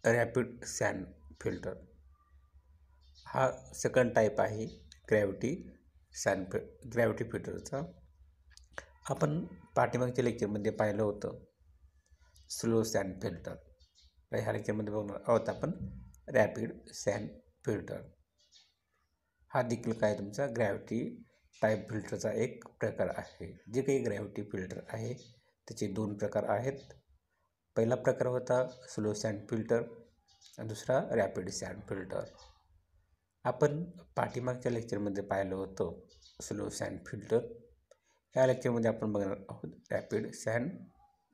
Rapid sand filter हा second type आहे gravity फिल्टरचा. आपण पाठीमागच्या लेक्चरमध्ये पाहिलं होतं स्लो सँड फिल्टर. ह्या लेक्चरमध्ये बघणार आहोत आपण रॅपिड सँड फिल्टर. हा देखील काय तुमचा ग्रॅव्हिटी टाईप फिल्टरचा एक प्रकार आहे. जे काही ग्रॅव्हिटी फिल्टर आहे त्याचे दोन प्रकार आहेत. पहिला प्रकार होता स्लो सँड फिल्टर आणि दुसरा रॅपिड सँड फिल्टर. आपण पाठीमागच्या लेक्चरमध्ये पाहिलं होतं स्लो सँड फिल्टर. ह्या लेक्चरमध्ये आपण बघणार आहोत रॅपिड सँड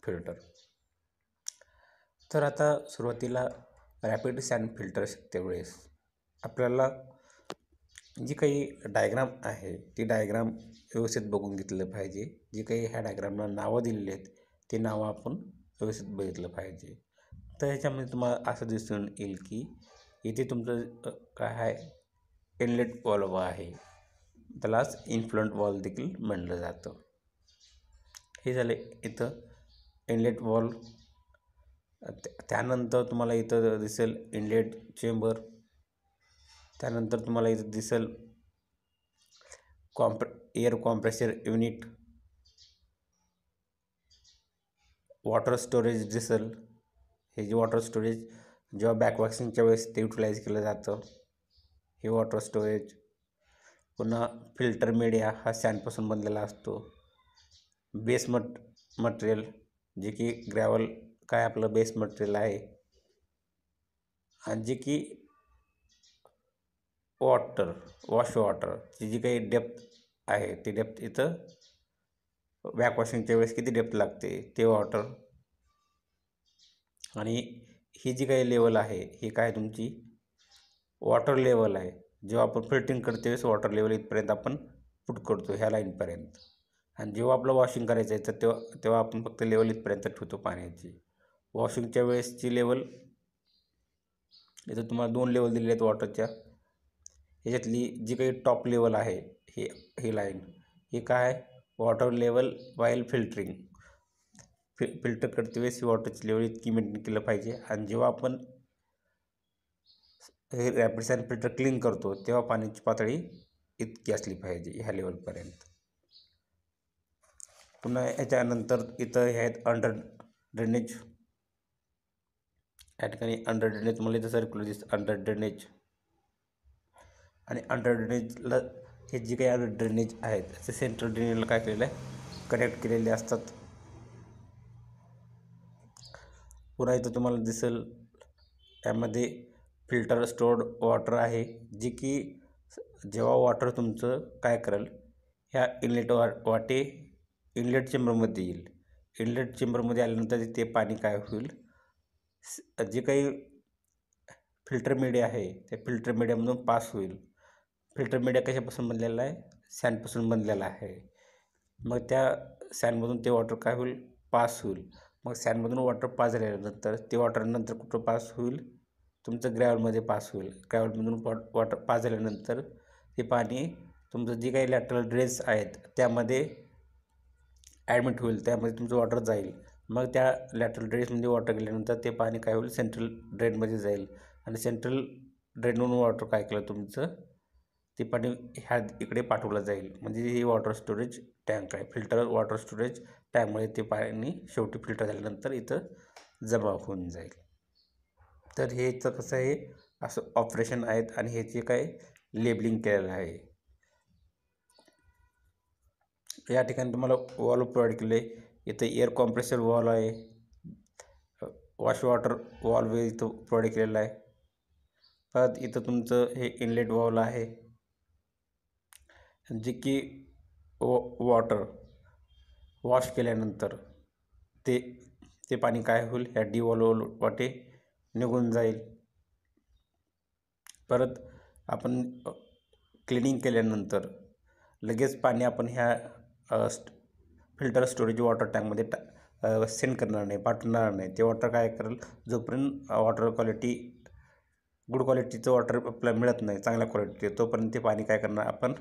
फिल्टर. तर आता सुरुवातीला रॅपिड सँड फिल्टर शिकते वेळेस आपल्याला जी काही डायग्राम आहे ती डायग्राम व्यवस्थित बघून घेतलं पाहिजे. जे काही ह्या डायग्रामला नावं दिलेली आहेत ते नावं आपण व्यवस्थित बघितलं पाहिजे. तर ह्याच्यामध्ये तुम्हाला असं दिसून येईल की इथे तुमचं काय आहे इनलेट वॉल्व आहे. त्यालाच इन्फ्लंट वॉल्व देखील म्हणलं जातं. हे झाले इथं इनलेट वॉल्व. त्यानंतर तुम्हाला इथं दिसेल इनलेट चेंबर. त्यानंतर तुम्हाला इथं दिसेल air compressor unit. Water storage दिसेल. हे जे वॉटर स्टोरेज जेव्हा बॅकवॉशिंगच्या वेळेस ते युटिलाइज केलं जातं हे वॉटर स्टोरेज. पुन्हा फिल्टर मीडिया हा सँडपासून बनलेला असतो. बेस मटेरियल जे की ग्रॅव्हल काय आपलं बेस मटेरियल आहे आणि जे की वॉश वॉटरची जी काही डेप्थ आहे ती डेप्थ इथं बॅकवॉशिंगच्या वेळेस किती डेप्थ लागते ते वॉटर. आणि ही जी काही लेवल आहे ही काय तुमची वॉटर लेवल आहे. जेव्हा आपण फिल्टरिंग करते वेळेस वॉटर लेवल इथपर्यंत आपण पुट करतो ह्या लाईनपर्यंत. आणि जेव्हा आपलं वॉशिंग करायचं आहे तर तेव्हा आपण फक्त लेवल इथपर्यंत ठेवतो पाण्याची. वॉशिंगच्या वेळेसची लेवल इथं तुम्हाला दोन लेवल दिलेले आहेत वॉटरच्या. ह्याच्यातली जी काही टॉप लेवल आहे ही लाईन ही काय water level while filtering. Filter करते वेळेस ही वॉटरची लेवल इतकी मेंटेन केलं पाहिजे. आणि जेव्हा आपण हे रॅपिड सँड फिल्टर क्लीन करतो तेव्हा पाण्याची पातळी इतकी असली पाहिजे ह्या लेवलपर्यंत. पुन्हा याच्यानंतर इथं हे आहेत अंडर ड्रेनेज. या ठिकाणी अंडर ड्रेनेज मला इथं सर्क्युलर दिसतं अंडर ड्रेनेज. आणि अंडर ड्रेनेजला हे जे काही अंडर ड्रेनेज आहेत ते सेंट्रल ड्रेनेजला काय केलेलं आहे कनेक्ट केलेले असतात. पुन्हा इथं तुम्हाला दिसेल यामध्ये फिल्टर स्टोर्ड वॉटर आहे जे की जेव्हा वॉटर तुमचं काय करेल ह्या इनलेट चेंबरमध्ये येईल. इनलेट चेंबरमध्ये आल्यानंतर ते पाणी काय होईल जे काही फिल्टर मीडिया आहे त्या फिल्टर मीडियामधून पास होईल. फिल्टर मीडिया कशापासून बनलेला आहे सँडपासून बनलेला आहे. मग त्या सँडमधून ते वॉटर काय होईल पास होईल. मग सँडमधून वॉटर पास झाल्यानंतर ते वॉटर नंतर कुठं पास होईल तुमचं ग्रॅव्हलमध्ये पास होईल. ग्रॅव्हलमधून वॉटर पास झाल्यानंतर ते पाणी तुमचं जे काही लॅटरल ड्रेन्स आहेत त्यामध्ये ॲडमिट होईल. त्यामध्ये तुमचं वॉटर जाईल. मग त्या लॅटरल ड्रेन्समध्ये वॉटर गेल्यानंतर ते पाणी काय होईल सेंट्रल ड्रेनमध्ये जाईल. आणि सेंट्रल ड्रेनवरून वॉटर काय केलं तुमचं ते पाणी ह्या इकडे पाठवलं जाईल. म्हणजे ही वॉटर स्टोरेज टँक आहे. फिल्टर वॉटर स्टोरेज टँकमध्ये ते पाणी शेवटी फिल्टर झाल्यानंतर इथं जमा होऊन जाईल. तर हे इथं कसं आहे असं ऑपरेशन आहेत आणि हे जे काय लेबलिंग केलेलं आहे. या ठिकाणी तुम्हाला वॉल्व प्रोव्हाइड केले. इथं एअर कॉम्प्रेसर वॉल्व आहे. वॉश वॉटर वॉल्व इथं प्रोव्हाइड केलेला आहे. परत इथं तुमचं हे इनलेट वॉल्व आहे जे की वॉटर वॉश केल्यानंतर ते पाणी काय होईल ह्या डिवॉल्व वाटे निघून जाईल. परत आपण क्लिनिंग केल्यानंतर लगेच पाणी आपण ह्या फिल्टर स्टोरेज वॉटर टँकमध्ये सेंड करणार नाही पाठवणार नाही. ते वॉटर काय करेल जोपर्यंत वॉटर क्वालिटी गुड क्वालिटीचं वॉटर आपल्याला मिळत नाही चांगल्या क्वालिटीचे तोपर्यंत ते पाणी काय करणार आपण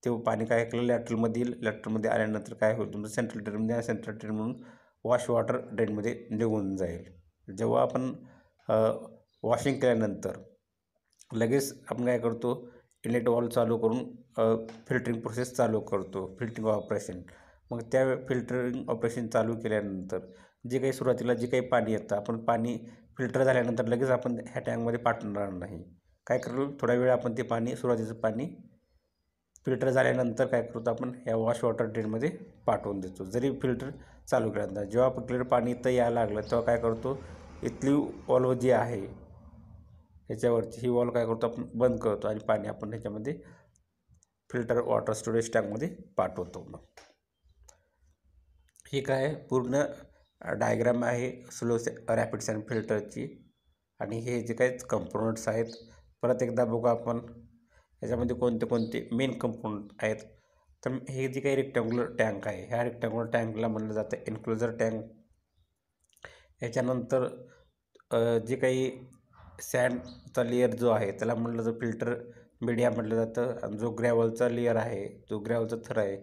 ते पाणी काय केलं लॅटरमध्ये आल्यानंतर काय होईल तुमचं सेंट्रल ड्रेनमध्ये सेंट्रल ड्रेन म्हणून वॉश वॉटर ड्रेनमध्ये निघून जाईल. जेव्हा आपण वॉशिंग केल्यानंतर लगेच आपण काय करतो, इनलेट वॉल्व चालू करून फिल्टरिंग प्रोसेस चालू करतो, फिल्टरिंग ऑपरेशन. मग त्या फिल्टरिंग ऑपरेशन चालू केल्यानंतर जे काही सुरुवातीला जे काही पाणी येतं, आपण पाणी फिल्टर झाल्यानंतर लगेच आपण ह्या टँकमध्ये पाठवणार नाही. काय करू, थोडा वेळ आपण ते पाणी, सुरुवातीचं पाणी फिल्टर झाल्यानंतर काय करतो, आपण ह्या वॉश वॉटर ड्रेनमध्ये पाठवून देतो. जरी फिल्टर चालू केल्यानंतर जेव्हा आपण क्लिअर पाणी इथं यायला लागलं तेव्हा काय करतो, इथली वॉल्व जी आहे ह्याच्यावरची ही वॉल्व काय करतो, आपण बंद करतो आणि पाणी आपण ह्याच्यामध्ये फिल्टर वॉटर स्टोरेज टँकमध्ये पाठवतो. मग ही काय पूर्ण डायग्राम आहे स्लो रॅपिड सॅन फिल्टरची. आणि हे जे काही कंपोनंट्स आहेत परत एकदा बघू आपण याच्यामध्ये कोणते कोणते मेन कंपोनंट आहेत. तर हे जे काही रेक्टँग्युलर टँक आहे, ह्या रेक्टँग्युलर टँकला म्हणलं जातं एन्क्लोजर टँक. याच्यानंतर जे काही सँडचा लेअर जो आहे त्याला म्हटलं जातं फिल्टर मीडिया म्हटलं जातं. आणि जो ग्रॅव्हलचा लेअर आहे, जो ग्रॅव्हलचा थर आहे,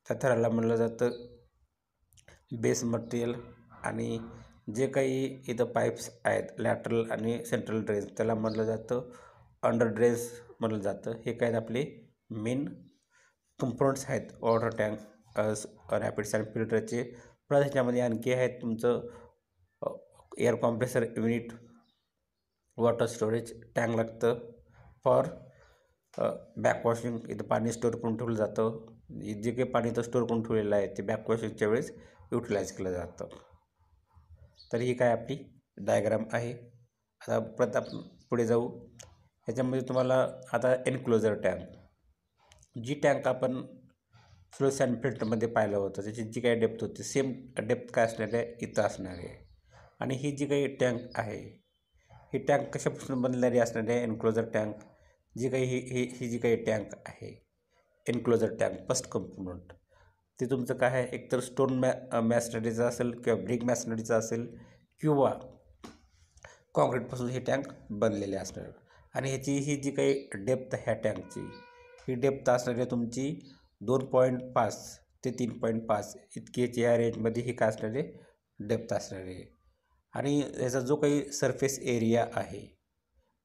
त्या थराला म्हटलं जातं बेस मटेरियल. आणि जे काही इथं पाईप्स आहेत लॅटरल आणि सेंट्रल ड्रेन्स त्याला म्हटलं जातं अंडर ड्रेन्स म्हटलं जातं. हे काय आपले मेन कंपोनंट्स आहेत वॉटर टँक रॅपिड सॅन फिल्टरचे. परत ह्याच्यामध्ये आणखी आहेत तुमचं air compressor unit, water storage tank लागतं फॉर बॅकवॉशिंग. इथं पाणी स्टोअर करून ठेवलं जातं. जे काही पाणी इथं स्टोअर करून ठेवलेलं आहे ते बॅकवॉशिंगच्या वेळेस युटिलाइज केलं जातं. तर ही काय आपली डायग्राम आहे. आता परत आपण पुढे जाऊ. ह्याच्यामध्ये तुम्हाला आता एन्क्लोजर टँक, जी टँक आपण स्लो सॅन फिल्टरमध्ये पाहिलं होतं त्याची जी काही डेप्थ होती सेम डेप्थ काय असणार आहे इथं असणार आहे. आणि ही जी काही टँक आहे ही टँक कशापासून बनलेली असणार आहे, एन्क्लोजर टँक. जी काही ही जी काही टँक आहे एन्क्लोजर टँक फर्स्ट कंपोनंट ते तुमचं काय आहे, एकतर स्टोन मॅसनरीचं असेल किंवा ब्रिक मॅसनरीचं असेल किंवा कॉन्क्रीटपासून ही टँक बनलेली असणार. आणि ह्याची ही जी काही डेप्थ ह्या टँकची ही डेप्थ असणार आहे तुमची 2.5 ते 3.5 इतकी याची ह्या रेंजमध्ये ही काय असणार आहे डेप्थ असणार आहे. आणि याचा जो काही सरफेस एरिया आहे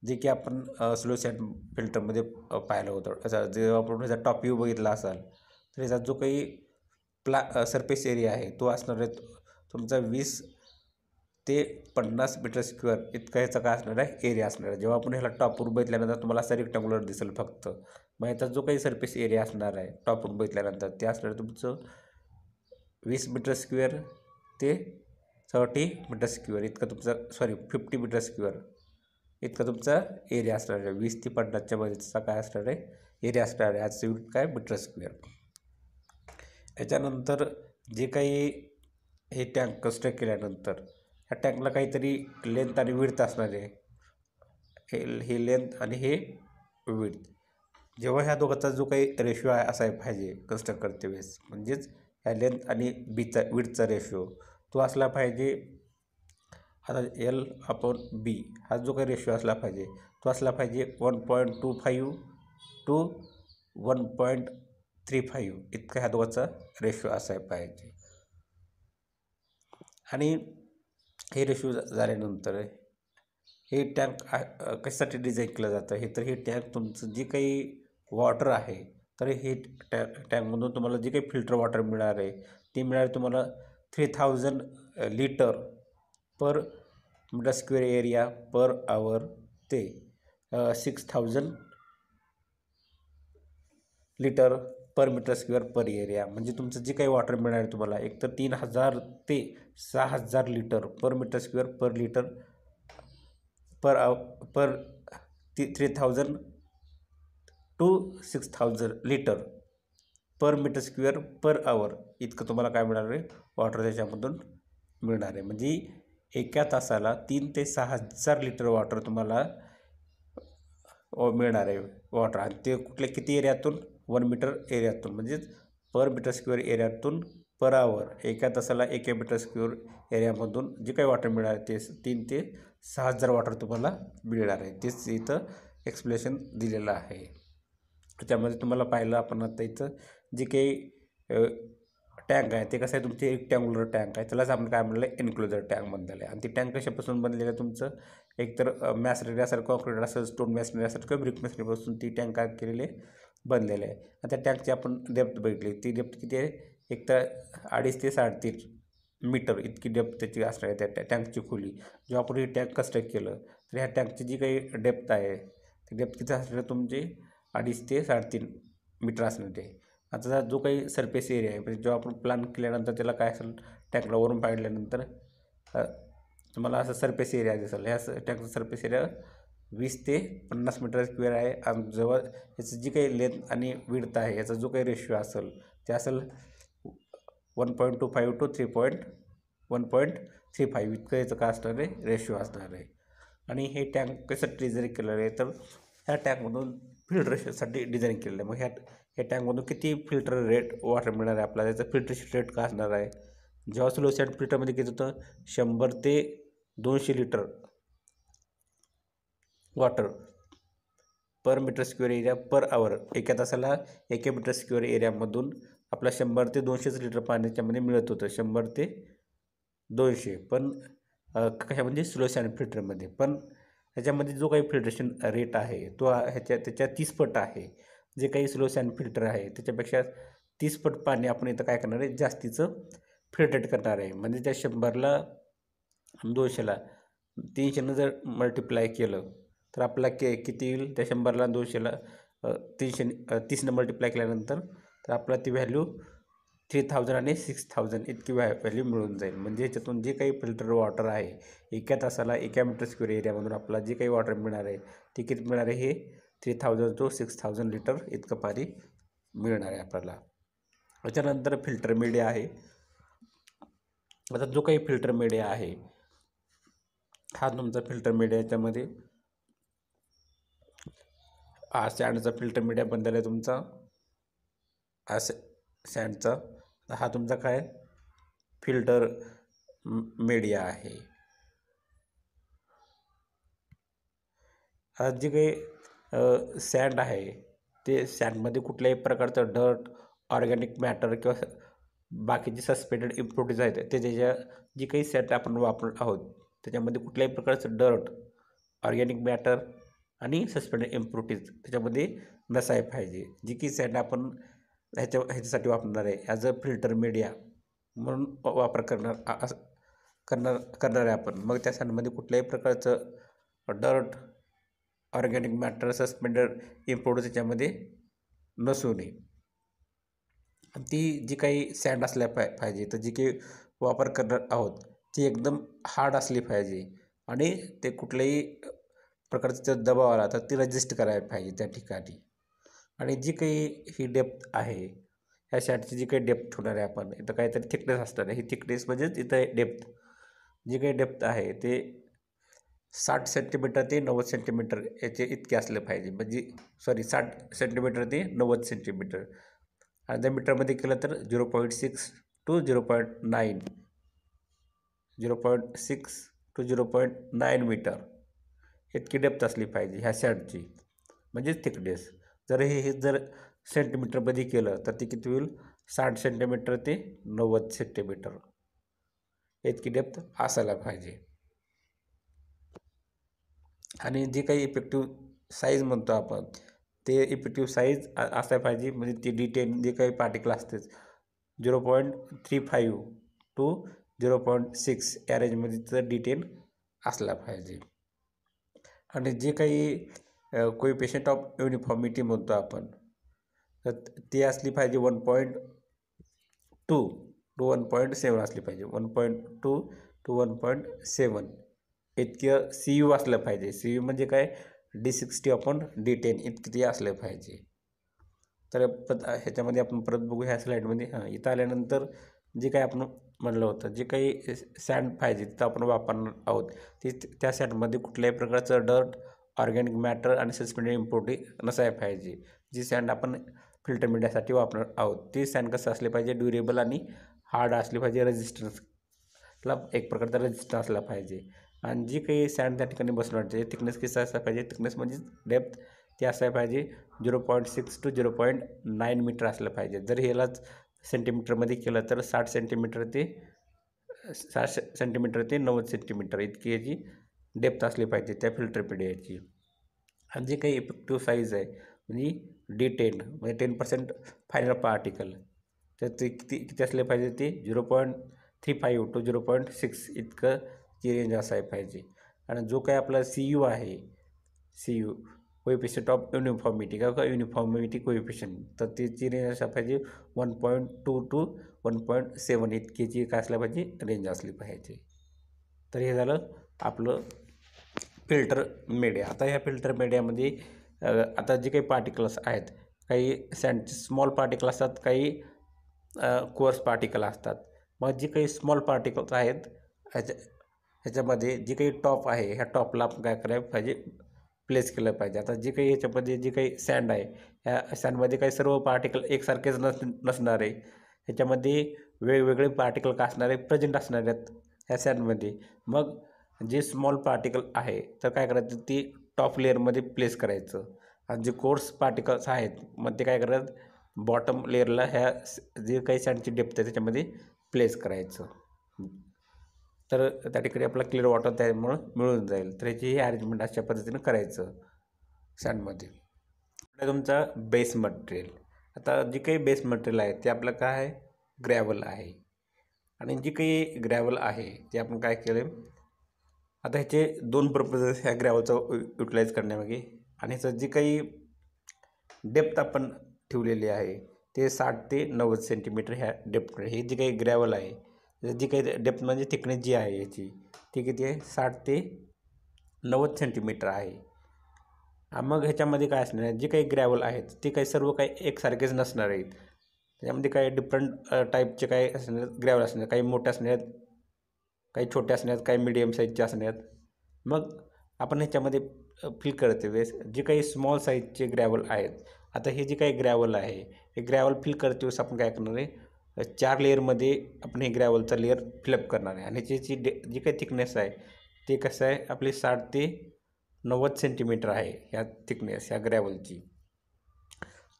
जे की आपण स्लो सॅन फिल्टरमध्ये पाहिलं होतं, याचा जेव्हा आपण ह्याचा टॉप व्ह्यू बघितला असाल तर याचा जो काही सरफेस एरिया आहे तो असणार आहे तुमचा 20 ते 50 मीटर स्क्वेअर इतका ह्याचा काय असणार आहे एरिया असणार आहे. जेव्हा आपण ह्याला टॉपवरून बघितल्यानंतर तुम्हाला असा रेक्टँग्युलर दिसेल फक्त. मग याचा जो काही सरफेस एरिया असणार आहे टॉपवरून बघितल्यानंतर ते असणार तुमचं 20 मीटर स्क्वेअर ते 30 मीटर स्क्वेअर इतकं तुमचं 50 मीटर स्क्वेअर इतका तुमचा एरिया असणार आहे. 20 ते 50च्या मध्येचा काय असणार आहे एरिया असणार आहे. आजचं युनिट काय मीटर स्क्वेअर. याच्यानंतर जे काही हे टँक कन्स्ट्रक्ट केल्यानंतर ह्या टँकला काहीतरी लेंथ आणि विड्थ असणार आहे. हे लेंथ आणि हे विड्थ जेव्हा ह्या दोघांचा जो काही रेशो आहे असायला पाहिजे कन्स्ट्रक्ट करते वेळेस, म्हणजेच ह्या लेंथ आणि विड्थचा रेशो तो असला पाहिजे. आता L/B हा जो काही रेशो असला पाहिजे तो असला पाहिजे 1.25 to 1.35 इतका ह्या दोघांचा रेशो असायला पाहिजे. आणि हे रेशो झाल्यानंतर हे टँक कशासाठी डिझाईन केलं जातं हे, तर हे टँक तुमचं जे काही वॉटर आहे तर हे टँकमधून तुम्हाला जे काही फिल्टर वॉटर मिळणार आहे ते मिळणार तुम्हाला 3000 litre per metre square area per hour ते 6000 litre per metre square per area. म्हणजे तुमचं जे काही वॉटर मिळणार आहे तुम्हाला एकतर 3000 ते 6000 litre per metre square per litre per 3000 to 6000 litre per metre square per hour इतकं तुम्हाला काय मिळणार आहे वॉटर त्याच्यामधून मिळणार आहे. म्हणजे एका तासाला 3 ते 6000 लिटर वॉटर तुम्हाला मिळणार आहे वॉटर. आणि ते कुठल्या किती एरियातून 1 मीटर एरियातून, म्हणजेच पर मीटर स्क्वेअर एरियातून पर आवर एका तासाला 1 मीटर स्क्वेअर एरियामधून जे काही वॉटर मिळणार आहे ते 3 ते 6000 वॉटर तुम्हाला मिळणार आहे. तेच इथं एक्सप्लेनेशन दिलेलं आहे. त्याच्यामध्ये तुम्हाला पाहिलं आपण आता इथं जे काही टँक आहे ते कसं आहे, तुमचे रेक्टँग्युलर टँक आहे, त्यालाच आपण काय म्हणलं आहे, एन्क्लोजर टँक म्हणलेलं आहे. आणि ती टँक कशापासून बनलेलं आहे तुमचं, एकतर मॅसनरी असेल, कॉन्क्रीट असेल, स्टोन मॅसनरी असेल किंवा ब्रिक मॅसनरीपासून ती टँक काय केलेले बनलेले आहे. आणि त्या टँकची आपण डेप्थ बघितली, ती डेप्थ किती आहे, एकतर 2.5 ते 3.5 मीटर इतकी डेप्थ त्याची असणार आहे त्या टँकची खोली. जेव्हा आपण हे टँक कन्स्ट्रक्ट केलं तर ह्या टँकची जी काही डेप्थ आहे ती डेप्थ किती असणार तुमची 2.5 ते 3.5 मीटर असणार आहे. आता जो काही सरफेस एरिया आहे, म्हणजे जेव्हा आपण प्लॅन केल्यानंतर त्याला काय असेल, टँकला वरून पाडल्यानंतर तुम्हाला असं सरफेस एरिया दिसेल. ह्या टँकचा सरफेस एरिया 20 ते 50 मीटर स्क्वेअर आहे. आणि जेव्हा याचं जी काही लेंथ आणि विड्थ आहे, याचा जो काही रेशिओ असेल ते असेल 1.25 टू 1.35 इतकं याचं काय असणार आहे, रेशिओ असणार आहे. आणि हे टँक कसं डिझाईन केलेलं आहे, तर ह्या टँकमधून फिल्ट्रेशनसाठी डिझाईन केलेलं आहे. मग ह्या टँकमधून किती फिल्टर रेट वॉटर मिळणार आहे आपल्याला, त्याचं फिल्ट्रेशन रेट काय असणार आहे. जेव्हा स्लो सॅड फिल्टरमध्ये किती होतं, 100 ते 200 litre water per metre square area per hour, एका तासाला 1 मीटर स्क्वेअर एरियामधून आपला 100 ते 200 लिटर पाणी त्याच्यामध्ये मिळत होतं. 100 ते 200 पण कशामध्ये, स्लो सॅड फिल्टरमध्ये. पण ह्याच्यामध्ये जो काही फिल्ट्रेशन रेट आहे तो त्याच्या 30 पट आहे. जे काही स्लो सॅड फिल्टर आहे त्याच्यापेक्षा 30 पट पाणी आपण इथं काय करणार आहे, जास्तीचं फिल्टरेट करणार आहे. म्हणजे त्या 100ला 200ला 300नं जर मल्टिप्लाय केलं तर आपला किती येईल, त्या 100ला 200ला 30नं मल्टिप्लाय केल्यानंतर तर आपल्याला ती व्हॅल्यू 3000 आणि 6000 इतकी व्हॅल्यू मिळून जाईल. म्हणजे याच्यातून जे काही फिल्टर वॉटर आहे, एका तासाला 1 मीटर स्क्वेअर एरियामधून आपल्याला जे काही वॉटर मिळणार आहे ते किती मिळणार आहे, हे 3000 टू 6000 लिटर इतकं पाणी मिळणार आहे आपल्याला. त्याच्यानंतर फिल्टर मीडिया आहे. आता जो काही फिल्टर मीडिया आहे हा तुमचा फिल्टर मीडिया, याच्यामध्ये सॅन्डचा फिल्टर मीडिया बनलेला आहे तुमचा. हा सॅन्डचा हा तुमचा काय फिल्टर मीडिया आहे. हा जे काही सॅन्ड आहे ते सॅन्डमध्ये कुठल्याही प्रकारचं डर्ट, ऑर्गॅनिक मॅटर किंवा बाकीचे सस्पेंडेड इम्प्युरिटीज आहेत ते त्याच्या जी काही सॅन्ड आपण वापरत आहोत त्याच्यामध्ये कुठल्याही प्रकारचं डर्ट, ऑर्गॅनिक मॅटर आणि सस्पेंडेड इम्प्युरिटीज त्याच्यामध्ये नसायला पाहिजे. जी की सॅन्ड आपण ह्याच्यासाठी वापरणार आहे ॲज अ फिल्टर मीडिया म्हणून वापर करणार आहे आपण. मग त्या सॅन्डमध्ये कुठल्याही प्रकारचं dirt, organic matter, suspended impurities त्याच्यामध्ये नसू नये. ती जी काही सॅन्ड असल्या पाहिजे, तर जी काही वापर करणार आहोत ती एकदम हार्ड असली पाहिजे आणि ते कुठल्याही प्रकारचं दबाव आला तर ती रजिस्ट करायला पाहिजे त्या ठिकाणी. आणि जी काही ही डेप्थ आहे, ह्या सॅन्डची जी काही डेप्थ होणार आहे, आपण इथं काहीतरी थिकनेस असणार आहे. ही थिकनेस म्हणजेच इथं डेप्थ, जी काही डेप्थ आहे ते 60 सेंटीमीटर ते 90 सेंटीमीटर याचे इतके असले पाहिजे. म्हणजे 60 सेंटीमीटर ते 90 सेंटीमीटर. आणि जर मीटरमध्ये केलं तर 0.6 टू 0.9 टू 0.9 मीटर इतकी डेप्थ असली पाहिजे ह्या सॅन्डची, म्हणजेच थिकनेस. जर सेंटीमीटरमध्ये केलं तर ती किती होईल, 60 सेंटीमीटर ते 90 सेंटीमीटर इतकी डेप्थ असायला पाहिजे. आणि जे काही इफेक्टिव्ह साईज म्हणतो आपण ते इफेक्टिव्ह साईज असायला पाहिजे. म्हणजे ती D10 जे काही पार्टिकल असते 0.35 टू 0.6 या रेंजमध्ये D10 असला पाहिजे. आणि जे काही कोएफिशियंट ऑफ युनिफॉर्मिटी म्हणतो आपण तर ती असली पाहिजे 1.2 टू 1.7 असली पाहिजे. 1.2 टू 1.7 इतकं CU असलं पाहिजे. CU म्हणजे काय, D60/D10 इतकी ती असलं पाहिजे. तर ह्याच्यामध्ये आपण परत बघू ह्या स्लाईडमध्ये. इथं आल्यानंतर जे काही आपण म्हणलं होतं, जे काही सॅन्ड पाहिजे तिथं आपण वापरणार आहोत ती त्या सॅन्डमध्ये कुठल्याही प्रकारचं डर्ट, ऑर्गॅनिक मॅटर आणि सस्पेंडेड इम्प्युरिटी नसायला पाहिजे. जी सॅन्ड आपण फिल्टर मीडियासाठी वापरणार आहोत ती सॅन्ड कसं असले पाहिजे, ड्युरेबल आणि हार्ड असली पाहिजे. रेजिस्टन्सला एक प्रकारचा रेजिस्टन्स असला पाहिजे. आणि जी काही सॅन्ड त्या ठिकाणी बसणार ते थिकनेस किती असला पाहिजे, थिकनेस म्हणजे डेप्थ ती असायला पाहिजे 0.6 टू 0.9 मीटर असलं पाहिजे. जर ह्यालाच सेंटीमीटरमध्ये केलं तर 60 ते 90 सेंटीमीटर इतकी याची डेप्थ असली पाहिजे त्या फिल्टर मीडियाची. आणि जे काही इफेक्टिव्ह साईज आहे म्हणजे D10 म्हणजे 10% फायनल पार्टिकल, तर ते किती असले पाहिजे, ते 0.35 to 0.6 इतकं ची रेंज असायला पाहिजे. आणि जो काही आपला CU आहे, CU कोएफिशियंट ऑफ युनिफॉर्मिटी किंवा युनिफॉर्मिटी कोएफिशियंट, तर त्याची रेंज असल्या पाहिजे 1.2 to 1.7 इतकीची काय असल्या पाहिजे, रेंज असली पाहिजे. तर हे झालं आपलं फिल्टर मीडिया. आता ह्या फिल्टर मीडियामध्ये आता जे काही पार्टिकल्स आहेत, काही स्मॉल पार्टिकल असतात, काही कोअर्स पार्टिकल असतात. मग जे काही स्मॉल पार्टिकल्स आहेत ह्याच्यामध्ये जे काही टॉप आहे, ह्या टॉपला आपण काय करायला पाहिजे, प्लेस केलं पाहिजे. आता जे काही ह्याच्यामध्ये जे काही सँड आहे, ह्या सँडमध्ये काही सर्व पार्टिकल एकसारखेच नसणार आहे. ह्याच्यामध्ये वेगवेगळे पार्टिकल का असणार आहे, प्रेझेंट असणार आहेत ह्या सँडमध्ये. मग जे स्मॉल पार्टिकल आहे तर काय करायचं, ती टॉप लेअरमध्ये प्लेस करायचं. आणि जे कोर्स पार्टिकल्स आहेत मग ते काय करायचं, बॉटम लेअरला ह्या जे काही सँडची डेप्थ आहे त्याच्यामध्ये प्लेस करायचं. तर त्या ठिकाणी आपला क्लिअर वॉटर त्यामुळं मिळून जाईल. तर ह्याची ही अरेंजमेंट अशा पद्धतीनं करायचं सँडमध्ये. तुमचा बेस मटेरियल. आता जे काही बेस मटेरियल आहे ते आपलं काय आहे, ग्रॅव्हल आहे. आणि जे काही ग्रॅव्हल आहे ते आपण काय केलं, आता ह्याचे 2 पर्पजेस ह्या ग्रॅव्हलचा युटिलाइज करण्यामागे. आणि ह्याचं जे काही डेप्थ आपण ठेवलेली आहे ते 60 ते 90 सेंटीमीटर ह्या डेप्थ. हे जे काही ग्रॅव्हल आहे, जी काही डेप्थ म्हणजे थिकनेस जी आहे याची, ती किती आहे, 60 ते 90 सेंटीमीटर आहे. मग ह्याच्यामध्ये काय असणार आहे, जे काही ग्रॅव्हल आहेत ते काही सर्व काही एकसारखेच नसणार आहेत. त्याच्यामध्ये काही डिफरंट टाईपचे काही असणार ग्रॅव्हल असणार, काही मोठे असणार आहेत, काही छोटे असणार आहेत, काही मिडियम साईजचे असणार आहेत. मग आपण ह्याच्यामध्ये फिल करते वेळेस जे काही स्मॉल साईजचे ग्रॅव्हल आहेत, आता हे जे काही ग्रॅव्हल आहे हे ग्रॅव्हल फिल करते वेळेस आपण काय करणार आहे, 4 लेअरमध्ये आपण हे ग्रॅव्हलचा लेअर फिलअप करणार आहे. आणि ह्याची जी काही थिकनेस आहे ते कसं आहे, आपली 60 ते 90 सेंटीमीटर आहे ह्या थिकनेस ह्या ग्रॅव्हलची.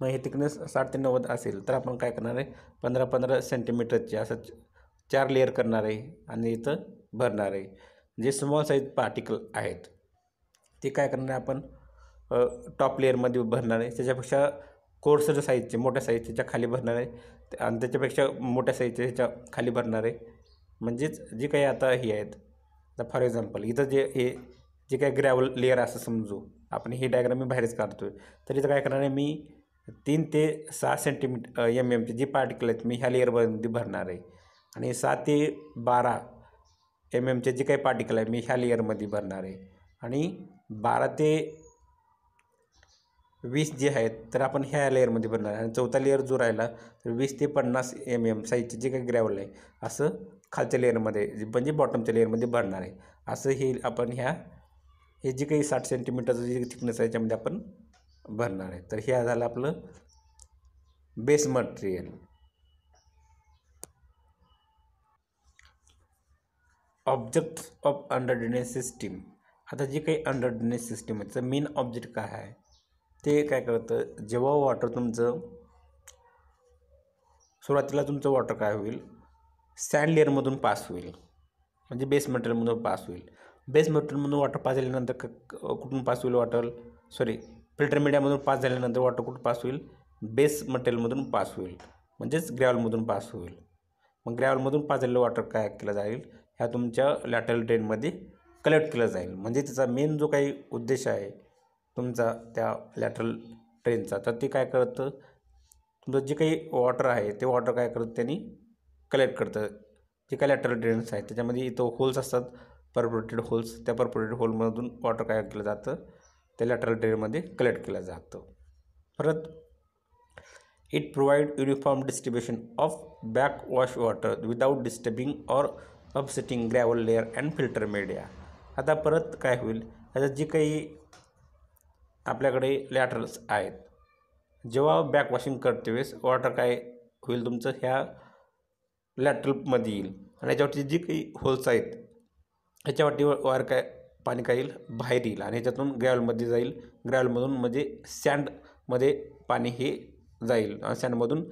मग हे थिकनेस 60 ते 90 असेल तर आपण काय करणार आहे, 15-15 सेंटीमीटरचे असं 4 लेअर करणार आहे आणि इथं भरणार आहे. जे स्मॉल साईज पार्टिकल आहेत ते काय करणार आहे, आपण टॉप लेअरमध्ये भरणार आहे. त्याच्यापेक्षा कोर्सर साईजचे मोठ्या साईजच्या खाली भरणार आहे आणि त्याच्यापेक्षा मोठ्या साईजच्या ह्याच्या खाली भरणार आहे. म्हणजेच जे काही आता हे आहेत, आता फॉर एक्झाम्पल इथं जे काही ग्रॅव्हल लेअर असं समजू आपण, ही डायग्राम मी बाहेरच काढतो आहे. तर इथं काय करणार आहे, मी 3 ते 6 सेंटीमीटर MM जे पार्टिकल आहेत मी ह्या लेअरमध्ये भरणार आहे. आणि 6 ते 12 MM जे काही पार्टिकल आहे मी ह्या लेअरमध्ये भरणार आहे. आणि 12 ते 20 जे आहेत तर आपण ह्या लेअरमध्ये भरणार आहे. आणि चौथा लेअर जो राहिला तर 20 ते 50 MM साईजचे जे काही ग्रॅव्हल आहे असं खालच्या लेअरमध्ये म्हणजे बॉटमच्या लेअरमध्ये भरणार आहे. असं हे आपण हे जे काही 60 सेंटीमीटरचं जे थिकनेस आहे याच्यामध्ये आपण भरणार आहे. तर हे झालं आपलं base material. Objects of under drainage system. आता जे काही अंडर ड्रेनेज सिस्टीम आहे त्याचं मेन ऑब्जेक्ट काय आहे, ते काय करतं, जेव्हा वॉटर तुमचं सुरुवातीला तुमचं वॉटर काय होईल, सँड लेअरमधून पास होईल म्हणजे बेस मटेरियलमधून पास होईल. बेस मटेरियलमधून वॉटर पास झाल्यानंतर कुठून पास होईल, फिल्टर मीडियामधून पास झाल्यानंतर वॉटर कुठून पास होईल, बेस मटेरियलमधून पास होईल म्हणजेच ग्रॅव्हलमधून पास होईल. मग ग्रॅव्हलमधून पास झालेलं वॉटर काय केलं जाईल, ह्या तुमच्या लॅटरल ड्रेनमध्ये कलेक्ट केलं जाईल. म्हणजे त्याचा मेन जो काही उद्देश आहे तुमचा त्या लॅटरल ड्रेनचा, तर ते काय करतं, तुमचं जे काही वॉटर आहे ते वॉटर काय करतं, त्यांनी कलेक्ट करतं. जे काही लॅटरल ड्रेन्स आहेत त्याच्यामध्ये इथं होल्स असतात, परफोरेटेड होल्स, त्या परफोरेटेड होलमधून वॉटर काय केलं जातं, त्या लॅटरल ड्रेनमध्ये कलेक्ट केलं जातं. परत it provide uniform distribution of backwash water without disturbing or upsetting gravel layer and filter media. आता परत काय होईल, आता जे काही आपल्याकडे लॅटरल्स आहेत, जेव्हा बॅकवॉशिंग करते वेळेस वॉटर काय होईल तुमचं ह्या लॅटरलमध्ये येईल आणि याच्यावरती जे काही होल्स आहेत ह्याच्यावरती वर काय पाणी काय येईल, बाहेर येईल आणि ह्याच्यातून ग्रॅव्हलमध्ये जाईल. ग्रॅव्हलमधून म्हणजे सँडमध्ये पाणी हे जाईल. सँडमधून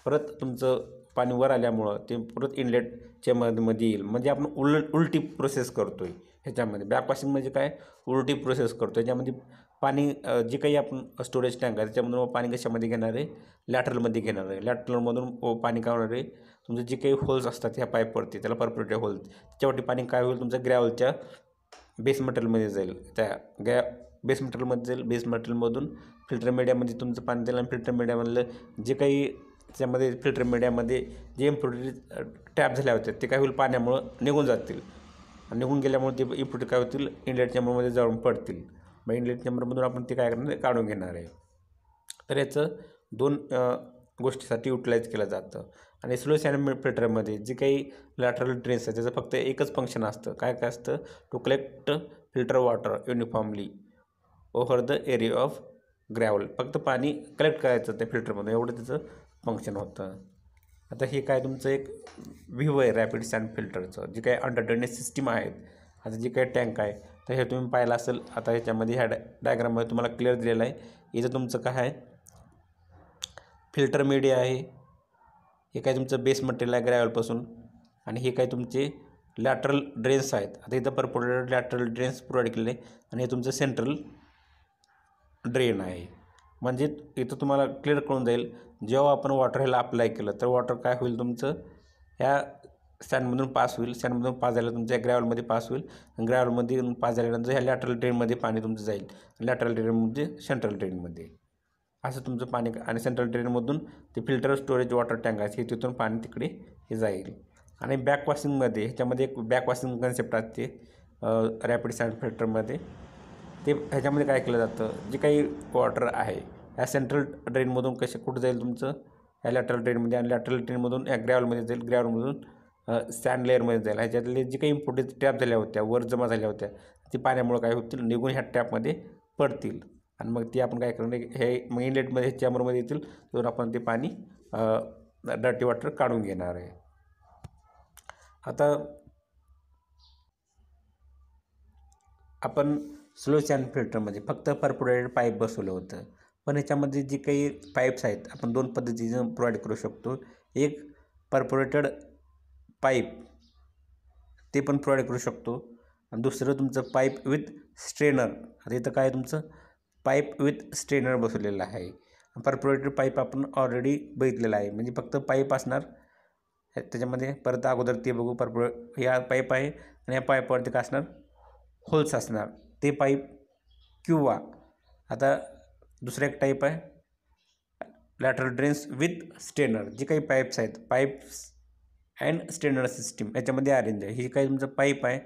परत तुमचं पाणी वर आल्यामुळं ते परत इनलेट चेंबरमध्ये येईल. म्हणजे आपण उलटी प्रोसेस करतो आहे ह्याच्यामध्ये. बॅकवॉशिंग म्हणजे काय, उलटी प्रोसेस करतो. याच्यामध्ये पाणी जे काही आपण स्टोरेज टँक आहे त्याच्यामधून पाणी कशामध्ये घेणार आहे, लॅटरलमध्ये घेणार आहे. लॅटरलमधून पाणी काय होणार आहे, तुमचे जे काही होल्स असतात ह्या पाईपवरती, त्याला परफोरेटेड होल, त्याच्यावरती पाणी काय होईल, तुमचं ग्रॅव्हलच्या बेस मटेरियलमध्ये जाईल. त्या बेस मटेरियलमध्ये जाईल. बेस मटेरियलमधून फिल्टर मीडियामध्ये तुमचं पाणी जाईल आणि फिल्टर मीडियामधलं जे काही त्यामध्ये फिल्टर मीडियामध्ये जे इम्प्युरिटीज टॅप झाल्या होत्या ते काय होईल, पाण्यामुळं निघून जातील. आणि निघून गेल्यामुळे ते इम्प्युरिटी काय होतील, इनलेट चेंबरमध्ये जाऊन पडतील. मग इनलेट चेंबरमधून आपण ते काय करणार, काढून घेणार आहे. तर याचं दोन गोष्टीसाठी युटिलाइज केलं जातं. आणि स्लो सॅन फिल्टरमध्ये जे काही लॅटरल ड्रेन्स आहे त्याचं फक्त एकच फंक्शन असतं. काय काय असतं, to collect filter water uniformly over the area of gravel. फक्त पाणी कलेक्ट करायचं त्या फिल्टरमध्ये, एवढं त्याचं फंक्शन होतं. आता हे काय तुमचं एक व्ह्यू आहे रॅपिड सँड फिल्टरचं, जे काही अंडर ड्रेनेज सिस्टीम आहेत. आता जे काही टँक आहे तर हे तुम्ही पाहिलं असेल. आता ह्याच्यामध्ये ह्या डायग्राममध्ये तुम्हाला क्लिअर दिलेलं आहे. इथं तुमचं काय आहे, फिल्टर मीडिया आहे. हे काय तुमचं बेस मटेरियल आहे ग्रॅव्हलपासून. आणि हे काय तुमचे लॅटरल ड्रेन्स आहेत. आता इथं परपोर्टेड लॅटरल ड्रेन्स प्रोव्हाइड केले आणि हे तुमचं सेंट्रल ड्रेन आहे. म्हणजे इथं तुम्हाला क्लिअर कळून जाईल, जेव्हा आपण वॉटर ह्याला अप्लाय केलं तर वॉटर काय होईल, तुमचं ह्या सँडमधून पास होईल. सँडमधून पास झालं तुमच्या ग्रॅव्हलमध्ये पास होईल. ग्रॅव्हलमध्ये पास झाल्यानंतर ह्या लॅटरल ड्रेनमध्ये पाणी तुमचं जाईल. लॅटरल ड्रेन म्हणजे सेंट्रल ड्रेनमध्ये. असं तुमचं पाणी. आणि सेंट्रल ड्रेनमधून ते फिल्टर स्टोरेज वॉटर टँक आहे, तिथून पाणी तिकडे हे जाईल. आणि बॅकवॉशिंगमध्ये ह्याच्यामध्ये एक बॅकवॉशिंग कन्सेप्ट असते रॅपिड सँड फिल्टरमध्ये. ते ह्याच्यामध्ये काय केलं जातं, जे काही वॉटर आहे ह्या सेंट्रल ड्रेनमधून कुठं जाईल, तुमचं ह्या लॅटरल ड्रेनमध्ये. आणि लॅटरल ड्रेनमधून या ग्रॅव्हलमध्ये जाईल. ग्रॅव्हलमधून सँड लेअरमध्ये जाईल. ह्याच्यातले जे काही इम्पोर्टेड टॅप झाल्या होत्या, वर जमा झाल्या होत्या, ती पाण्यामुळं काय होतील, निघून ह्या टॅपमध्ये पडतील. आणि मग ती आपण काय करणार, हे मग इनलेटमध्ये चॅम्बरमध्ये येतील, तर आपण ते पाणी डर्टी वॉटर काढून घेणार आहे. आता आपण स्लो सॅन फिल्टरमध्ये फक्त परफोरेटेड पाईप बसवलं होतं. पण ह्याच्यामध्ये जे काही पाईप्स आहेत आपण दोन पद्धतीनं प्रोव्हाइड करू शकतो. एक परफोरेटेड पाईप ते पण प्रोव्हाइड करू शकतो. आणि दुसरं तुमचं पाईप विथ स्ट्रेनर. आता इथं काय तुमचं पाईप विथ स्ट्रेनर बसवलेलं आहे. परफोरेटेड पाईप आपण ऑलरेडी बघितलेला आहे, म्हणजे फक्त पाईप असणार त्याच्यामध्ये. परत अगोदर ते बघू. या पाईप आहे आणि या पाईपवरती काय असणार, होल्स असणार, ते पाईप. किंवा आता दुसरा एक टाईप आहे लॅटरल ड्रेन्स विथ स्ट्रेनर. जे काही पाईप्स आहेत, पाईप्स अँड स्ट्रेनर सिस्टीम ह्याच्यामध्ये अरेंज आहे. ही काही तुमचं पाईप आहे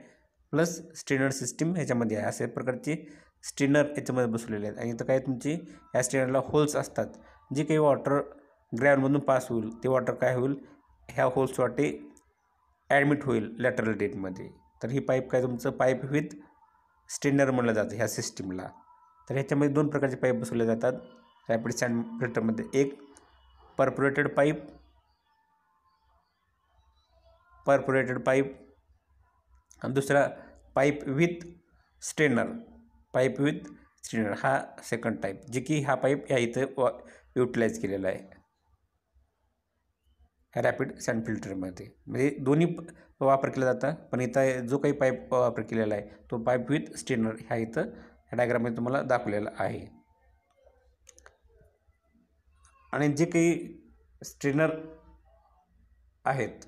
प्लस स्ट्रेनर सिस्टीम ह्याच्यामध्ये आहे. अशा प्रकारचे स्ट्रेनर याच्यामध्ये बसवलेले आहेत. आणि इथं काय तुमची या स्ट्रेनरला होल्स असतात. जे काही वॉटर ग्रॅव्हलमधून पास होईल ते वॉटर काय होईल, ह्या होल्सवाटे ॲडमिट होईल लॅटरल ड्रेनमध्ये. तर ही पाईप काय तुमचं पाईप विथ स्ट्रेनर म्हणलं जातं ह्या सिस्टीमला. तर ह्याच्यामध्ये दोन प्रकारचे पाईप बसवले जातात रॅपिड सँड फिल्टरमध्ये. एक परफोरेटेड पाईप आणि दुसरा pipe with strainer. Pipe with strainer हा सेकंड टाईप, जे की हा पाईप ह्या इथं युटिलाइज केलेला आहे ह्या रॅपिड सँड फिल्टरमध्ये. म्हणजे दोन्ही वापर केला जातं. पण इथं जो काही पाईप वापर केलेला आहे तो पाईप विथ स्ट्रेनर ह्या इथं ह्या डायग्राममध्ये तुम्हाला दाखवलेला आहे. आणि जे काही स्ट्रेनर आहेत,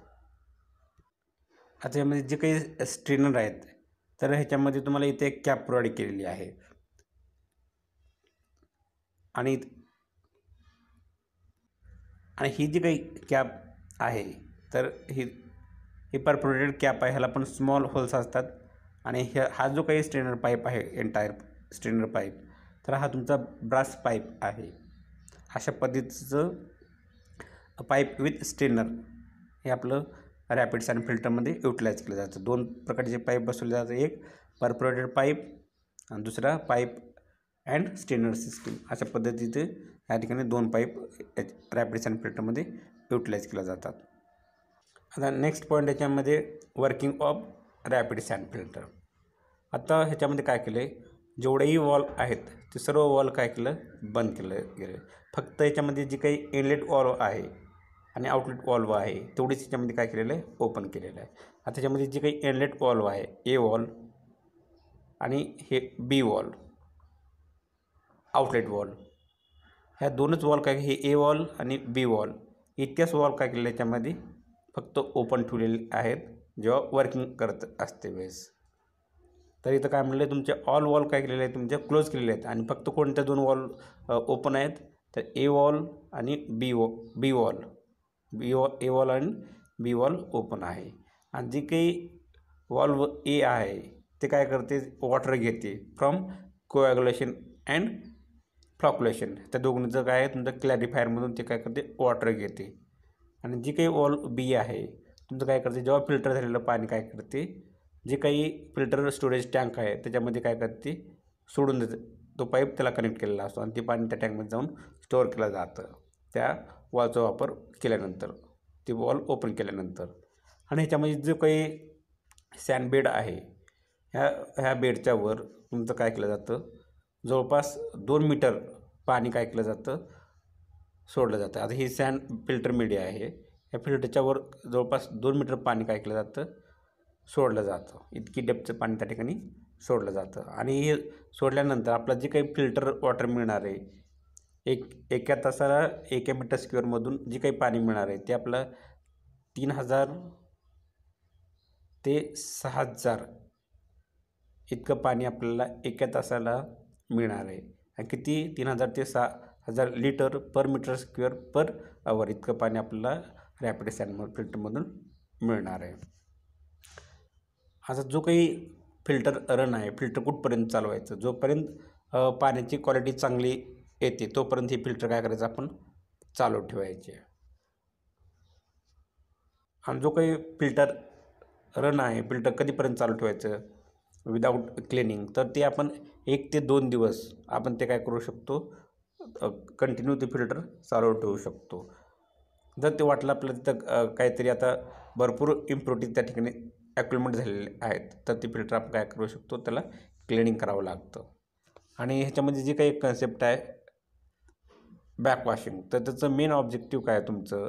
आता यामध्ये जे काही स्ट्रेनर आहेत तर ह्याच्यामध्ये तुम्हाला इथे एक कॅप प्रोव्हाइड केलेली आहे. आणि ही जी काही कॅप आहे तर ही परफोरेटेड कॅप आहे. ह्याला पण स्मॉल होल्स असतात. आणि हा जो काही स्ट्रेनर पाईप आहे, एंटायर स्ट्रेनर पाईप, तर हा तुमचा ब्रास पाईप आहे. अशा पद्धतीचं पाईप विथ स्ट्रेनर हे आपलं रॅपिड सँड फिल्टरमध्ये युटिलाइज केलं जातं. दोन प्रकारचे पाईप बसवले जातात. एक परफोरेटेड पाईप आणि दुसरा पाईप अँड स्ट्रेनर सिस्टीम. अशा पद्धतीचे या ठिकाणी दोन पाईप रॅपिड सँड फिल्टरमध्ये युटिलाइज केल्या जातात. आता नेक्स्ट पॉईंट याच्यामध्ये working of rapid sand filter. आता ह्याच्यामध्ये काय केलं आहे, जेवढेही वॉल आहेत ते सर्व वॉल काय केलं, बंद केलं गेलं. फक्त याच्यामध्ये जी काही इनलेट वॉल आहे आणि आउटलेट वॉल्व आहे तेवढीच त्याच्यामध्ये काय केलेलं आहे, ओपन केलेलं आहे. आता त्याच्यामध्ये जे काही इनलेट वॉल्व आहे, ए वॉल्व आणि हे बी वॉल्व, आउटलेट वॉल्व, ह्या दोनच वॉल्व काय, हे ए वॉल्व आणि बी वॉल्व इतक्याच वॉल्व काय केलेले याच्यामध्ये फक्त ओपन ठेवलेले आहेत जेव्हा वर्किंग करत असते वेळेस. तर इथं काय म्हणलं, तुमचे ऑल वॉल्व काय केलेले आहेत, तुमचे क्लोज केलेले आहेत आणि फक्त कोणत्या दोन वॉल्व ओपन आहेत, तर ए वॉल्व आणि बी वॉल्व, ए वॉल्व आणि बी वॉल्व ओपन आहे. आणि जी काही वॉल्व ए आहे ते काय करते, वॉटर घेते फ्रॉम कोॲग्युलेशन अँड फ्लॉक्युलेशन, त्या दोघांचं काय आहे, तुमचं क्लॅरिफायरमधून ते काय करते, वॉटर घेते. आणि जी काही वॉल्व बी आहे तुमचं काय करते, जेव्हा फिल्टर झालेलं पाणी काय करते, जे काही फिल्टर स्टोरेज टँक आहे त्याच्यामध्ये काय करते, सोडून देते. तो पाईप त्याला कनेक्ट केलेला असतो आणि ते पाणी त्या टँकमध्ये जाऊन स्टोअर केलं जातं त्या वॉलचा वापर केल्यानंतर, ती वॉल ओपन केल्यानंतर. आणि ह्याच्यामध्ये जो काही सँड बेड आहे, ह्या बेडच्या वर तुमचं काय केलं जातं, जवळपास 2 मीटर पाणी काय केलं जातं, सोडलं जातं. आता ही सँड फिल्टर मीडिया आहे, या फिल्टरच्या वर जवळपास 2 मीटर पाणी काय केलं जातं, सोडलं जातं. इतकी डेप्थचं पाणी त्या ठिकाणी सोडलं जातं. आणि हे सोडल्यानंतर आपलं जे काही फिल्टर वॉटर मिळणार आहे, एका तासाला 1 मीटर स्क्वेअरमधून जे काही पाणी मिळणार आहे ते आपलं 3000 ते 6000 इतकं पाणी आपल्याला एका तासाला मिळणार आहे. आणि किती, 3000 ते 6000 litre per metre square per hour इतकं पाणी आपल्याला रॅपिड सँड फिल्टरमधून मिळणार आहे. आता जो काही फिल्टर रन आहे, फिल्टर कुठपर्यंत चालवायचं, जोपर्यंत पाण्याची क्वालिटी चांगली येते तोपर्यंत हे फिल्टर काय करायचं, आपण चालू ठेवायचे. आणि जो काही फिल्टर रन आहे, फिल्टर कधीपर्यंत चालू ठेवायचं विदाऊट क्लिनिंग, तर ते आपण 1 ते 2 दिवस आपण ते काय करू शकतो, कंटिन्यू ते फिल्टर चालू ठेवू शकतो. जर ते वाटलं आपल्याला तिथं काहीतरी आता भरपूर इम्प्युरिटी त्या ठिकाणी ॲक्युमुलेट झालेले आहेत, तर ते फिल्टर आपण काय करू शकतो, त्याला क्लिनिंग करावं लागतं. आणि ह्याच्यामध्ये जे काही कन्सेप्ट आहे बॅकवॉशिंग, तर त्याचं मेन ऑब्जेक्टिव्ह काय आहे तुमचं,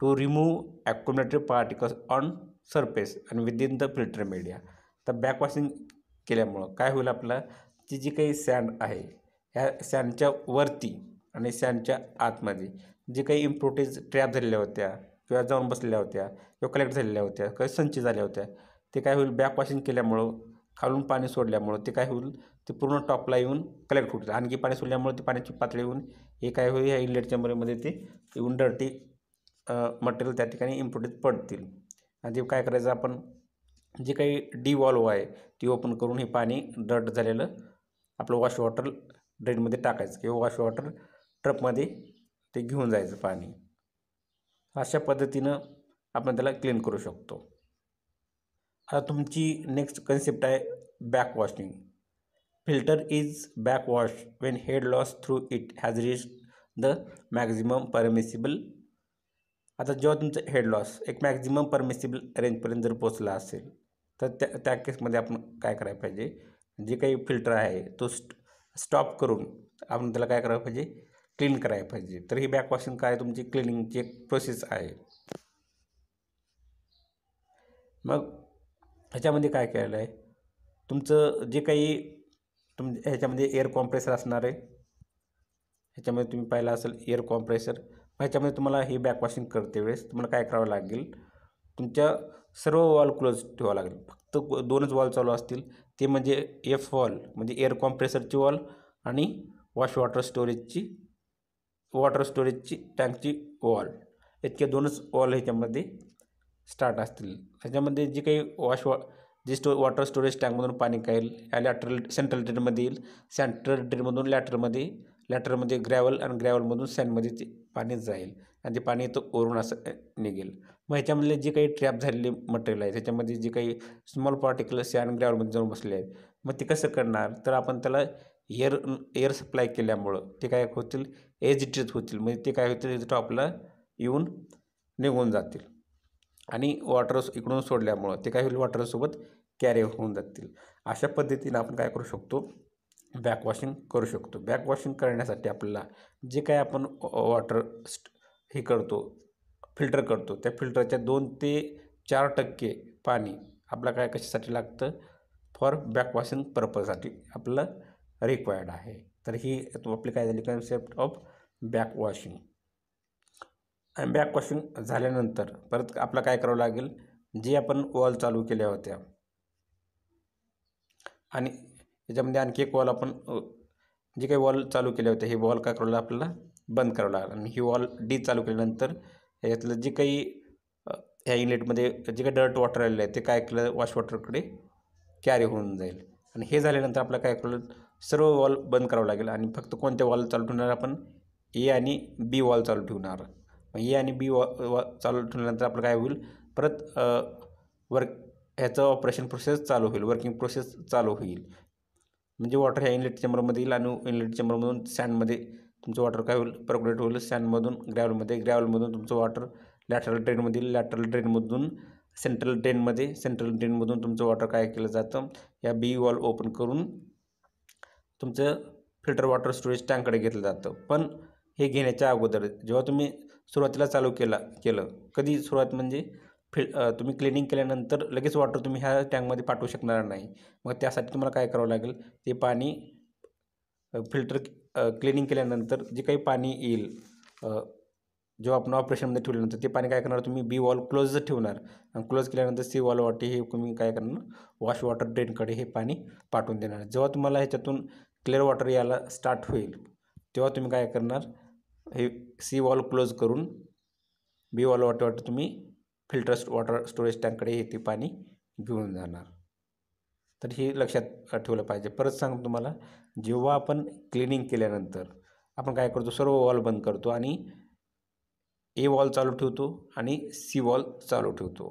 to remove accumulated particles on surface आणि विदिन द फिल्टर मीडिया. तर बॅकवॉशिंग केल्यामुळं काय होईल, आपला जी काही सँड आहे ह्या सँडच्या वरती आणि सँडच्या आतमध्ये जे काही इम्प्युरिटीज ट्रॅप झालेल्या होत्या किंवा जाऊन बसलेल्या होत्या किंवा कलेक्ट झालेल्या होत्या, काही संचित झाल्या होत्या, ते काय होईल, बॅकवॉशिंग केल्यामुळं, खालून पाणी सोडल्यामुळं ते काय होईल, ते पूर्ण टॉपला येऊन कलेक्ट होतील. आणखी पाणी सोडल्यामुळे ते पाण्याची पातळी येऊन हे काय होईल, ह्या इनलेट चेंबरमध्ये ते येऊन डर्टी मटेरियल त्या ठिकाणी इम्प्युरिटीज पडतील. आणि ते काय करायचं, आपण जे काही डी वॉल्व आहे ती ओपन करून हे पाणी डर्ट झालेलं आपलं वॉश वॉटर ड्रेनमध्ये टाकायचं किंवा वॉश वॉटर ट्रकमध्ये ते घेऊन जायचं पाणी. अशा पद्धतीनं आपण त्याला क्लीन करू शकतो. आता तुमची नेक्स्ट कन्सेप्ट आहे backwashing. Filter is backwash when head loss through it has reached the maximum permissible. आता जेव्हा तुमचं हेड लॉस एक मॅक्झिमम परमिसिबल रेंजपर्यंत जर पोचला असेल, तर त्या केसमध्ये आपण काय करायला पाहिजे, जे काही फिल्टर आहे तो स्टॉप करून आपण त्याला काय करायला पाहिजे, क्लीन करायला पाहिजे. तर ही बॅकवॉशिंग काय, तुमची क्लिनिंगची एक प्रोसेस आहे. मग ह्याच्यामध्ये काय केलेलं आहे, तुमचं जे काही ह्याच्यामध्ये एअर कॉम्प्रेसर असणार आहे, ह्याच्यामध्ये तुम्ही पाहिलं असेल एअर कॉम्प्रेसर. ह्याच्यामध्ये तुम्हाला ही बॅकवॉशिंग करते वेळेस तुम्हाला काय करावं लागेल, तुमच्या सर्व वॉल क्लोज ठेवावं लागेल. फक्त 2च वॉल चालू असतील, ते म्हणजे एफ वॉल म्हणजे एअर कॉम्प्रेसरची वॉल आणि वॉटर स्टोरेजची टँकची वॉल, इतके 2च वॉल ह्याच्यामध्ये स्टार्ट असतील. ह्याच्यामध्ये जी काही वॉटर स्टोरेज टँकमधून पाणी काढेल या सेंट्रल ड्रेनमध्ये येईल, सेंट्रल ड्रेनमधून लॅटरमध्ये ग्रॅव्हल आणि ग्रॅव्हलमधून सँडमध्ये ते पाणी जाईल आणि ते पाणी इथं ओरून असं निघेल. मग ह्याच्यामधले जे काही ट्रॅप झालेले मटेरियल आहे त्याच्यामध्ये जे काही स्मॉल पार्टिकल सँड ग्रॅव्हलमध्ये जाऊन बसले आहेत, मग ते कसं करणार, तर आपण त्याला एअर सप्लाय केल्यामुळं ते काय होतील, एजिटेट होतील, म्हणजे ते काय होतील, टॉपला येऊन निघून जातील. आणि वॉटर इकडून सोडल्यामुळं ते काय होईल, वॉटरसोबत कॅरी होऊन जातील. अशा पद्धतीनं आपण काय करू शकतो, बॅकवॉशिंग करू शकतो. बॅकवॉशिंग करण्यासाठी आपल्याला जे काय आपण वॉटर हे करतो, फिल्टर करतो, त्या फिल्टरच्या 2 ते 4% पाणी आपलं काय कशासाठी लागतं, फॉर बॅकवॉशिंग पर्पजसाठी आपलं रिक्वायर्ड आहे. तर ही आपली काय झाली कन्सेप्ट ऑफ बॅकवॉशिंग. आणि बॅकवॉशिंग झाल्यानंतर परत आपलं काय करावं लागेल, जे आपण वॉल चालू केल्या होत्या आणि याच्यामध्ये आणखी एक वॉल आपण जे काही वॉल चालू केले होते हे वॉल काय करावं लागेल, आपल्याला बंद करावं लागेल. आणि ही वॉल चालू केल्यानंतर याच्यातलं जे काही ह्या इनलेटमध्ये जे काही डर्ट वॉटर आलेलं आहे ते काय केलं, वॉश वॉटरकडे कॅरी होऊन जाईल. आणि हे झाल्यानंतर आपल्याला काय करावं, सर्व वॉल बंद करावं लागेल आणि फक्त कोणत्या वॉल चालू ठेवणार, आपण ए आणि बी वॉल चालू ठेवणार. ए आणि बी चालू ठेवल्यानंतर आपलं काय होईल, परत ह्याचं ऑपरेशन प्रोसेस चालू होईल, वर्किंग प्रोसेस चालू होईल. म्हणजे वॉटर ह्या इनलेट चेंबरमध्ये येईल आणि इनलेट चेंबरमधून सँडमध्ये तुमचं वॉटर काय होईल, पर्क्युलेट होईल सँडमधून ग्रॅव्हलमध्ये, ग्रॅव्हलमधून तुमचं वॉटर लॅटरल ड्रेनमध्ये येईल, लॅटरल ड्रेनमधून सेंट्रल ड्रेनमध्ये, सेंट्रल ड्रेनमधून तुमचं वॉटर काय केलं जातं, या बी वॉल ओपन करून तुमचं फिल्टर वॉटर स्टोरेज टँककडे घेतलं जातं. पण हे घेण्याच्या अगोदर जेव्हा तुम्ही सुरुवातीला चालू केलं कधी सुरुवात म्हणजे तुम्ही क्लिनिंग केल्यानंतर लगेच वॉटर तुम्ही ह्या टँकमध्ये पाठवू शकणार नाही. मग त्यासाठी तुम्हाला काय करावं लागेल, ते पाणी फिल्टर क्लिनिंग केल्यानंतर जे काही पाणी येईल, जेव्हा आपण ऑपरेशनमध्ये ठेवल्यानंतर ते पाणी काय करणार, तुम्ही बी वॉल क्लोज ठेवणार आणि क्लोज केल्यानंतर सी वॉल वाटी हे तुम्ही काय करणार, वॉश वॉटर ड्रेनकडे हे पाणी पाठवून देणार. जेव्हा तुम्हाला ह्याच्यातून क्लिअर वॉटर यायला स्टार्ट होईल तेव्हा तुम्ही काय करणार, हे सी वॉल क्लोज करून बी वॉल वाटर तुम्ही फिल्टर वॉटर स्टोरेज टँककडे हे ते पाणी घेऊन जाणार. तर हे लक्षात ठेवलं पाहिजे. परत सांगतो तुम्हाला, जेव्हा आपण क्लिनिंग केल्यानंतर आपण काय करतो, सर्व वॉल बंद करतो आणि ए वॉल चालू ठेवतो आणि सी वॉल चालू ठेवतो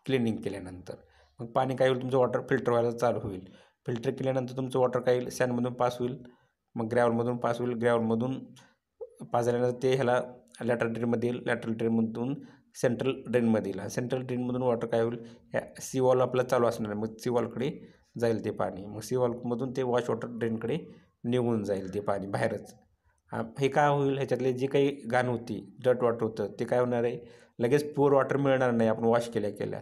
क्लिनिंग केल्यानंतर. मग पाणी काय होईल, तुमचं वॉटर फिल्टर व्हायला चालू होईल. फिल्टर केल्यानंतर तुमचं वॉटर काय होईल, सँडमधून पास होईल, मग ग्रॅव्हलमधून पास होईल, ग्रॅव्हलमधून पास झाल्यानंतर ते ह्याला लॅटरल ड्रेनमध्ये येईल, लॅटरल ड्रेनमधून सेंट्रल ड्रेनमध्ये येईल आणि सेंट्रल ड्रेनमधून वॉटर काय होईल, ह्या सी वॉल आपला चालू असणार आहे, मग सी वॉलकडे जाईल ते पाणी. मग सी वॉलमधून ते वॉश वॉटर ड्रेनकडे निघून जाईल ते पाणी बाहेरच. हे काय होईल, ह्याच्यातले जे काही घाण होती, डर्ट वॉटर होतं ते काय होणार आहे, लगेच प्युअर वॉटर मिळणार नाही आपण वॉश केल्या.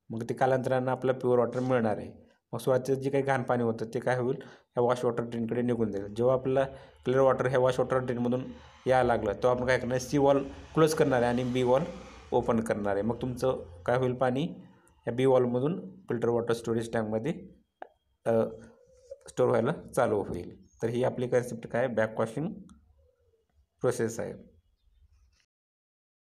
मग ते कालांतरानं आपलं प्युअर वॉटर मिळणार आहे. मग सुरुवातीचं जे काही घाण पाणी होतं ते काय होईल, ह्या वॉश वॉटर ड्रेनकडे निघून जाईल. जेव्हा आपल्याला क्लिअर वॉटर ह्या वॉश वॉटर ड्रेनमधून यायला लागलं तेव्हा आपण काय करणार, सी वॉल क्लोज करणार आहे आणि बी वॉल ओपन करणार आहे. मग तुमचं काय होईल, पाणी या बी वॉलमधून फिल्टर वॉटर स्टोरेज टँकमध्ये स्टोअर व्हायला चालू होईल. तर ही आपली कन्सेप्ट काय, बॅकवॉशिंग प्रोसेस आहे.